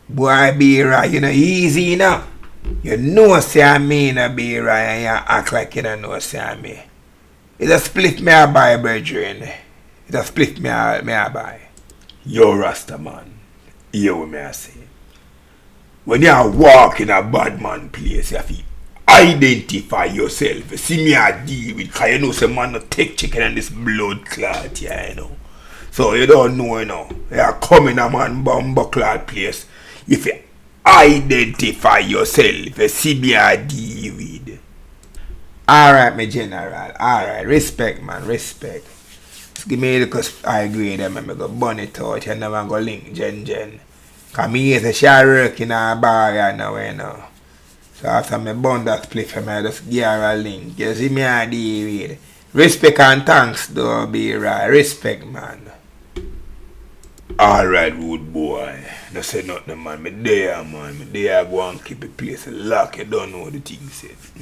Boy, be right, you know, easy now. You know, say I mean, be right, and you act like you don't know, say I mean. It a split me a buy, brethren. It a split me a buy. Yo, Rasta man. Hear what me I say. When you walk in a bad man place, you have to identify yourself. See me a deal with, because you know some man no take chicken and this blood clot, yeah, you know. So you don't know, you know. You come in a man bumbo clot place. If you identify yourself, you see me a deal with. Alright, my general. Alright, respect, man, respect. Just give me a little high grade and I go burn it out and never go link Jen. Cause me is a share work in a bar right now, you know. So after me burn that split for me, I just give her a link. You see me a deal with. Respect and thanks, though, be right. Respect, man. Alright, rude boy. No say nothing, man. Me there, man. Me there, go and keep the place locked. You don't know what the thing says.